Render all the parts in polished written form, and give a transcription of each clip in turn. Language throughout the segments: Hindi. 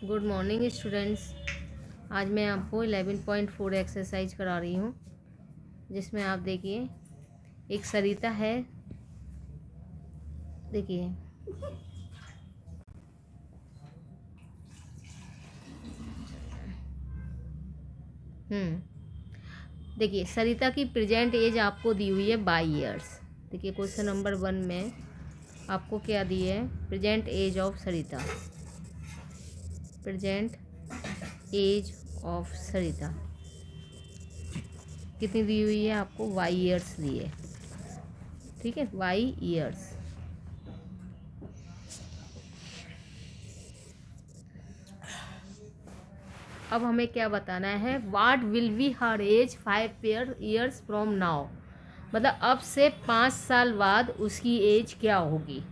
Good morning students. आज मैं आपको 11.4 एक्सरसाइज करा रही हूँ, जिसमें आप देखिए एक सरिता है। देखिए देखिए सरिता की प्रेजेंट एज आपको दी हुई है 22 ईयर्स। देखिए क्वेश्चन नंबर 1 में आपको क्या दी है, present age of Sarita. Present age of Sarita कितनी दी हुई है आपको? 22 ईयर्स दी है। ठीक है, 22 ईयर्स। अब हमें क्या बताना है, what will be her age 5 years from now. मतलब अब से 5 साल बाद उसकी एज क्या होगी।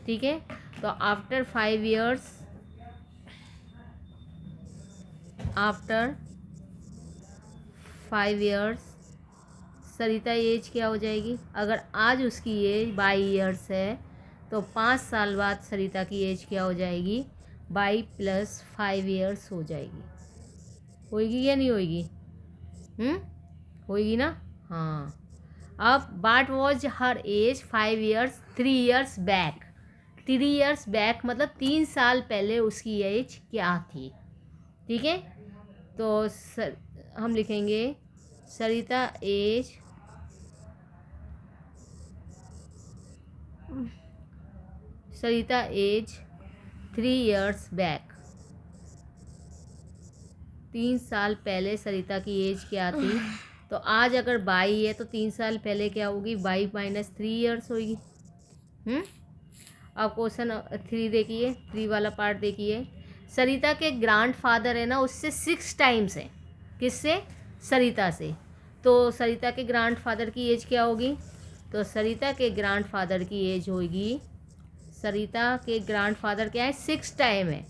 ठीक है, तो आफ्टर 5 ईयर्स, आफ्टर 5 ईयर्स सरिता एज क्या हो जाएगी। अगर आज उसकी एज 22 ईयर्स है तो 5 साल बाद सरिता की एज क्या हो जाएगी? 22 + 5 ईयर्स हो जाएगी। होएगी या नहीं होएगी? होएगी ना। हाँ। अब what was her age 5 years 3 years back. 3 years back मतलब 3 साल पहले उसकी एज क्या थी। ठीक है, तो हम लिखेंगे सरिता एज सरिता एज 3 ईयर्स बैक। 3 साल पहले सरिता की एज क्या थी। तो आज अगर 22 है तो 3 साल पहले क्या होगी? 22 - 3 ईयर्स होगी। अब क्वेश्चन 3 देखिए, 3 वाला पार्ट देखिए। सरिता के ग्रैंड फादर है ना, उससे 6 टाइम्स है। किससे? सरिता से। तो सरिता के ग्रैंड फादर की एज क्या होगी? तो सरिता के ग्रैंड फादर की एज होगी, सरिता के ग्रैंड फादर क्या है? 6 टाइम है।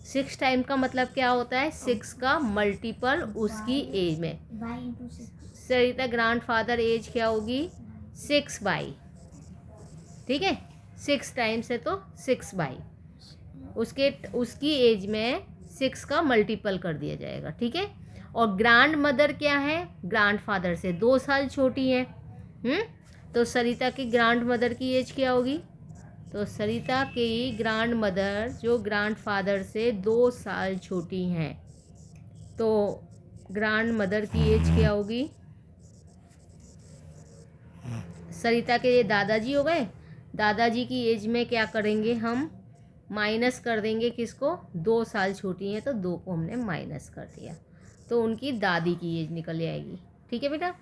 6 टाइम का मतलब क्या होता है? 6 का मल्टीपल उसकी एज में। सरिता ग्रैंड फादर एज क्या होगी? 6/। ठीक है, 6 टाइम्स है तो 6/। उसकी एज में 6 का मल्टीपल कर दिया जाएगा। ठीक है, और ग्रैंड मदर क्या है? ग्रैंड फादर से 2 साल छोटी है। तो सरिता की ग्रैंड मदर की एज क्या होगी? तो सरिता की ग्रैंड मदर जो ग्रैंड फादर से 2 साल छोटी हैं, तो ग्रैंड मदर की एज क्या होगी? सरिता के ये दादाजी हो गए। दादाजी की एज में क्या करेंगे हम? माइनस कर देंगे। किसको? 2 साल छोटी हैं तो 2 को हमने माइनस कर दिया, तो उनकी दादी की एज निकल आएगी। ठीक है बेटा।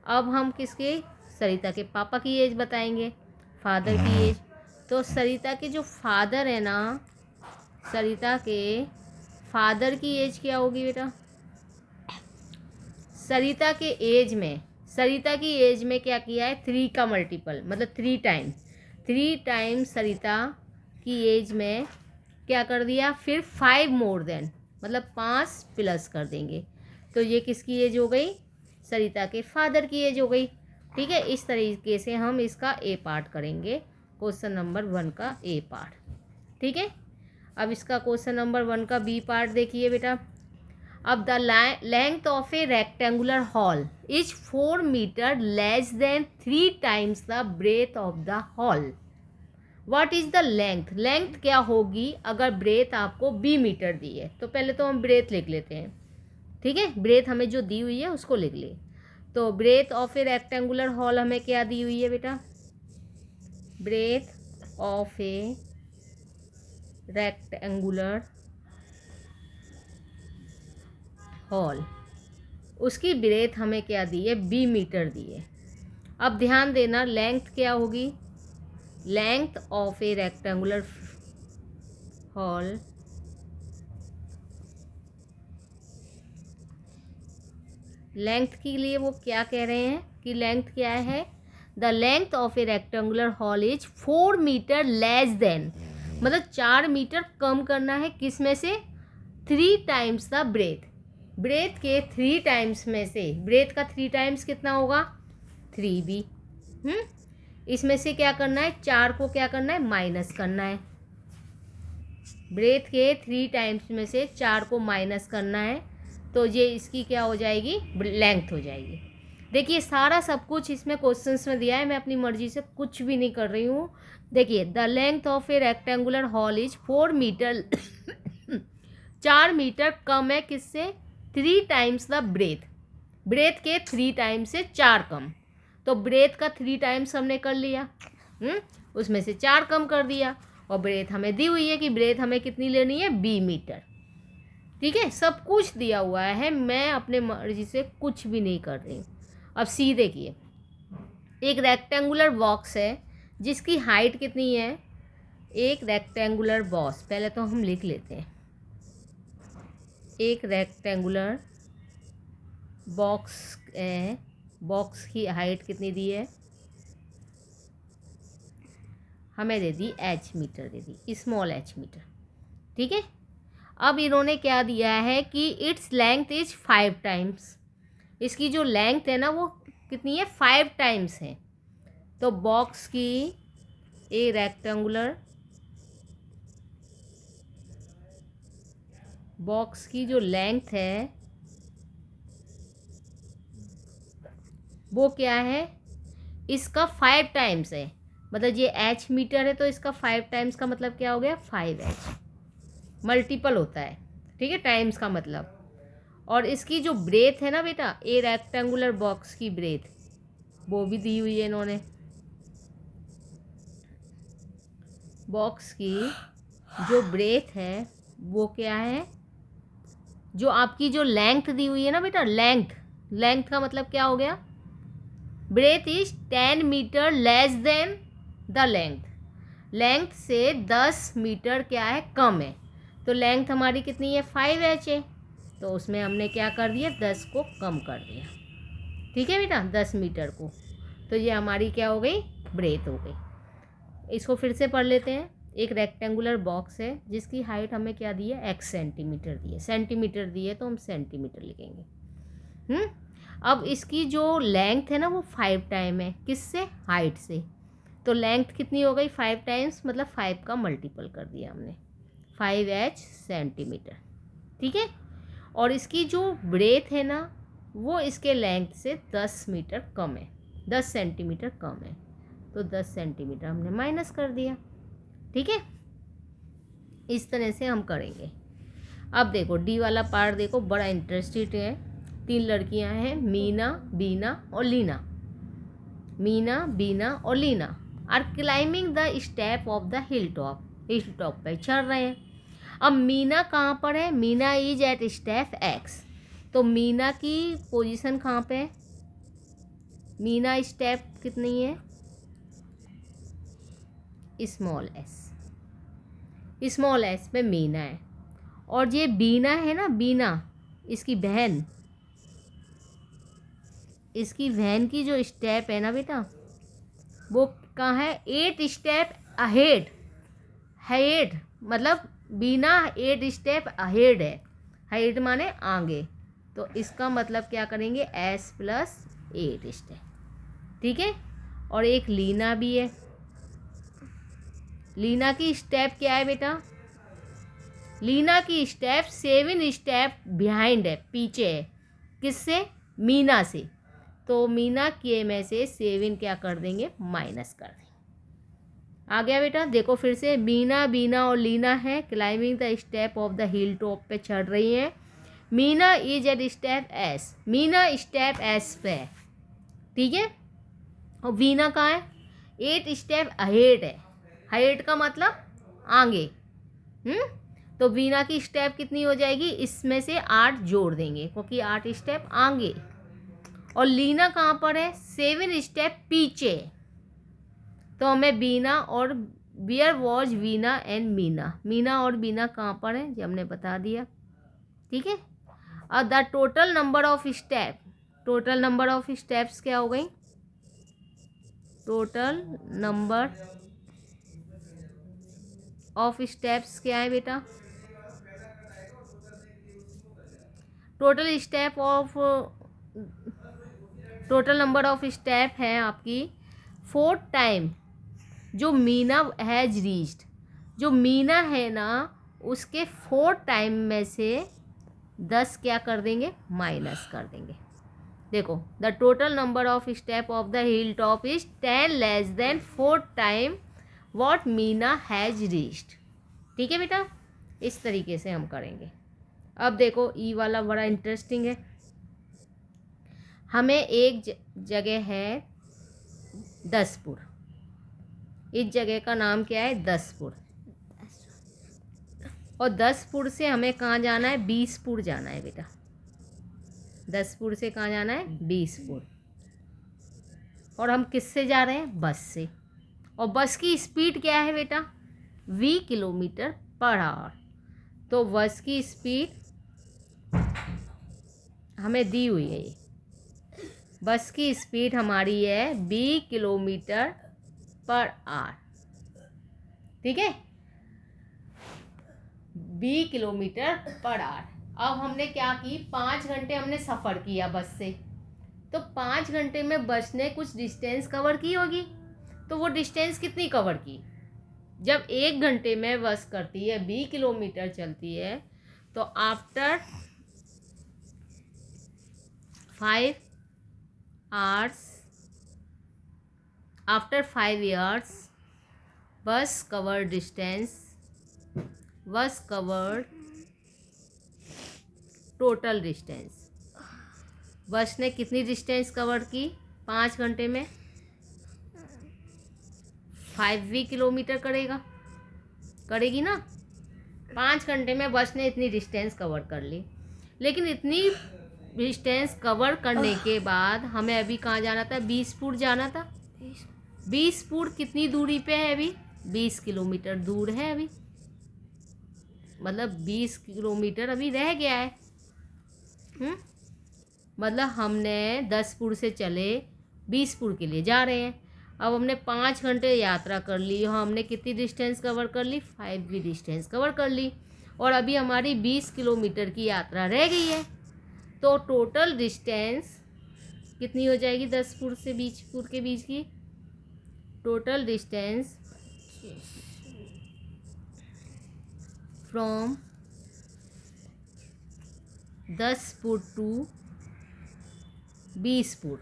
अब हम किसके? सरिता के पापा की एज बताएंगे, फादर की एज। तो सरिता के जो फादर है ना, सरिता के फादर की एज क्या होगी बेटा? सरिता के एज में, सरिता की एज में क्या किया है? 3 का मल्टीपल मतलब 3 टाइम। 3 टाइम सरिता की एज में क्या कर दिया? फिर 5 मोर देन मतलब 5 प्लस कर देंगे, तो ये किसकी एज हो गई? सरिता के फादर की एज हो गई। ठीक है, इस तरीके से हम इसका ए पार्ट करेंगे, क्वेश्चन नंबर 1 का ए पार्ट। ठीक है, अब इसका क्वेश्चन नंबर 1 का बी पार्ट देखिए बेटा। अब the length of a rectangular hall is 4 metre less than 3 times the breadth of the hall. What is the length? Length क्या होगी अगर ब्रेथ आपको बी मीटर दी है? तो पहले तो हम ब्रेथ लिख लेते हैं। ठीक है, ब्रेथ हमें जो दी हुई है उसको लिख ले। तो breadth of a rectangular hall हमें क्या दी हुई है बेटा? Breadth of a rectangular hall, उसकी ब्रेथ हमें क्या दी है? बी मीटर दी है। अब ध्यान देना, लेंथ क्या होगी? Length of a rectangular hall length के लिए वो क्या कह रहे हैं कि लेंथ क्या है? The length of a rectangular hall is 4 metre less than, मतलब 4 मीटर कम करना है। किस में से? 3 टाइम्स द ब्रेथ। ब्रेथ के 3 टाइम्स में से, ब्रेथ का 3 टाइम्स कितना होगा? 3b। इसमें से क्या करना है? 4 को क्या करना है? माइनस करना है। ब्रेथ के 3 टाइम्स में से 4 को माइनस करना है, तो ये इसकी क्या हो जाएगी, लेंथ हो जाएगी। देखिए सारा सब कुछ इसमें क्वेश्चंस में दिया है, मैं अपनी मर्जी से कुछ भी नहीं कर रही हूँ। देखिए the length of a rectangular hall is 4 metre 4 metre कम है किससे, 3 टाइम्स द ब्रेथ। ब्रेथ के 3 टाइम्स से 4 कम, तो ब्रेथ का 3 टाइम्स हमने कर लिया, उसमें से 4 कम कर दिया, और ब्रेथ हमें दी हुई है कि ब्रेथ हमें कितनी लेनी है, 20 मीटर। ठीक है, सब कुछ दिया हुआ है, मैं अपने मर्जी से कुछ भी नहीं कर रही हूँ। अब सी देखिए, एक रेक्टेंगुलर बॉक्स है जिसकी हाइट कितनी है, एक रेक्टेंगुलर बॉक्स, पहले तो हम लिख लेते हैं, एक रेक्टेंगुलर बॉक्स है, बॉक्स की हाइट कितनी दी है, हमें दे दी h मीटर, दे दी स्मॉल h मीटर। ठीक है, अब इन्होंने क्या दिया है कि इट्स लेंथ इज 5 टाइम्स, इसकी जो लेंथ है ना वो कितनी है, 5 टाइम्स है। तो बॉक्स की ए रेक्टेंगुलर बॉक्स की जो लेंथ है वो क्या है, इसका 5 टाइम्स है, मतलब ये h मीटर है तो इसका 5 टाइम्स का मतलब क्या हो गया, 5h, मल्टीपल होता है। ठीक है, टाइम्स का मतलब। और इसकी जो ब्रेथ है ना बेटा, ए रेक्टेंगुलर बॉक्स की ब्रेथ वो भी दी हुई है इन्होंने, बॉक्स की जो ब्रेथ है वो क्या है, जो आपकी जो लेंथ दी हुई है ना बेटा, लेंथ का मतलब क्या हो गया, breadth is 10 metre less than the length से 10 मीटर क्या है, कम है। तो लेंथ हमारी कितनी है, 5h है, तो उसमें हमने क्या कर दिया, 10 को कम कर दिया। ठीक है बेटा, 10 मीटर को, तो ये हमारी क्या हो गई, ब्रेथ हो गई। इसको फिर से पढ़ लेते हैं। एक रेक्टेंगुलर बॉक्स है जिसकी हाइट हमें क्या दी है, x सेंटीमीटर दी है, सेंटीमीटर दी है तो हम सेंटीमीटर लिखेंगे। अब इसकी जो लेंथ है ना वो 5 टाइम है, किससे, हाइट से, तो लेंथ कितनी हो गई, 5 टाइम्स, मतलब 5 का मल्टीपल कर दिया हमने, 5h सेंटीमीटर। ठीक है, और इसकी जो ब्रेथ है ना वो इसके लेंथ से 10 मीटर कम है, 10 सेंटीमीटर कम है, तो 10 सेंटीमीटर हमने माइनस कर दिया। ठीक है, इस तरह से हम करेंगे। अब देखो डी वाला पार्ट देखो, बड़ा इंटरेस्टिंग है। 3 लड़कियां हैं, मीना, बीना और लीना। मीना, बीना और Leena are climbing the step of the hill top पे चढ़ रहे हैं। अब मीना कहाँ पर है, Meena is at step x, तो मीना की पोजीशन कहाँ पे है, मीना स्टेप कितनी है, स्मॉल एस पे मीना है, और ये बीना है ना, बीना इसकी बहन, इसकी बहन की जो स्टेप है ना बेटा वो कहाँ है, 8 स्टेप अहेड, मतलब बीना 8 स्टेप अहेड है, हेड माने आगे, तो इसका मतलब क्या करेंगे, s + 8 स्टेप। ठीक है, और एक लीना भी है, लीना की स्टेप क्या है बेटा, लीना की स्टेप 7 स्टेप बिहाइंड है, पीछे है, किससे, मीना से, तो मीना के में से 7 क्या कर देंगे, माइनस कर देंगे। आ गया बेटा, देखो फिर से, बीना और लीना है, climbing the step of the hill top पे चढ़ रही हैं। Meena is at step s, Meena step s पे है। ठीक है, और वीना कहाँ है, 8 स्टेप अहेड है, हेड का मतलब आगे। तो वीना की स्टेप कितनी हो जाएगी, इसमें से 8 जोड़ देंगे क्योंकि 8 स्टेप आगे, और लीना कहाँ पर है, 7 स्टेप पीछे, तो हमें बीना और where was Veena and Meena और बीना कहाँ पर है, ये हमने बता दिया। ठीक है, और the total number of steps क्या हो गई, टोटल नंबर ऑफ स्टेप्स क्या है बेटा, टोटल नंबर ऑफ स्टेप है आपकी 4 टाइम जो मीना हैज रीच्ड, जो मीना है ना उसके 4 टाइम में से 10 क्या कर देंगे, माइनस कर देंगे। देखो, the total number of step of the hill top is 10 less than 4 time what Meena has reached. ठीक है बेटा, इस तरीके से हम करेंगे। अब देखो ई वाला बड़ा इंटरेस्टिंग है। हमें एक जगह है दसपुर, इस जगह का नाम क्या है, दसपुर, और दसपुर से हमें कहाँ जाना है, बीसपुर जाना है बेटा। दसपुर से कहाँ जाना है, बीसपुर। और हम किससे जा रहे हैं, बस से। और बस की स्पीड क्या है बेटा, 20 किलोमीटर पर आवर। तो बस की स्पीड हमें दी हुई है, ये बस की स्पीड हमारी है 20 किलोमीटर पर आवर। ठीक है, 20 किलोमीटर पर आवर। अब हमने क्या की, 5 घंटे हमने सफ़र किया बस से। तो 5 घंटे में बस ने कुछ डिस्टेंस कवर की होगी। तो वो डिस्टेंस कितनी कवर की, जब 1 घंटे में बस करती है 20 किलोमीटर चलती है, तो after 5 years bus covered total distance. बस ने कितनी डिस्टेंस कवर की 5 घंटे में, 5 किलोमीटर करेगी ना। 5 घंटे में बस ने इतनी डिस्टेंस कवर कर ली। लेकिन इतनी डिस्टेंस कवर करने के बाद हमें अभी कहाँ जाना था, बीसपुर जाना था। बीसपुर कितनी दूरी पे है अभी, 20 किलोमीटर दूर है अभी, मतलब 20 किलोमीटर अभी रह गया है। मतलब हमने दसपुर से चले बीसपुर के लिए जा रहे हैं। अब हमने 5 घंटे यात्रा कर ली, हमने कितनी डिस्टेंस कवर कर ली, 5 डिस्टेंस कवर कर ली। और अभी हमारी 20 किलोमीटर की यात्रा रह गई है। तो टोटल डिस्टेंस कितनी हो जाएगी, दसपुर से बीसपुर के बीच की total distance from Daspur to Bispur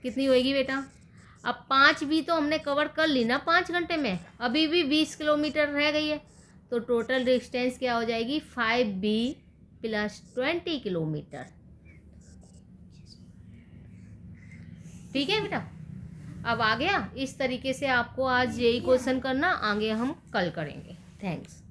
कितनी होएगी बेटा। अब 5 भी तो हमने कवर कर ली ना 5 घंटे में, अभी भी 20 किलोमीटर रह गई है। तो टोटल डिस्टेंस क्या हो जाएगी, 5B + 20 किलोमीटर। ठीक है बेटा, अब आ गया। इस तरीके से आपको आज यही क्वेश्चन करना, आगे हम कल करेंगे। थैंक्स।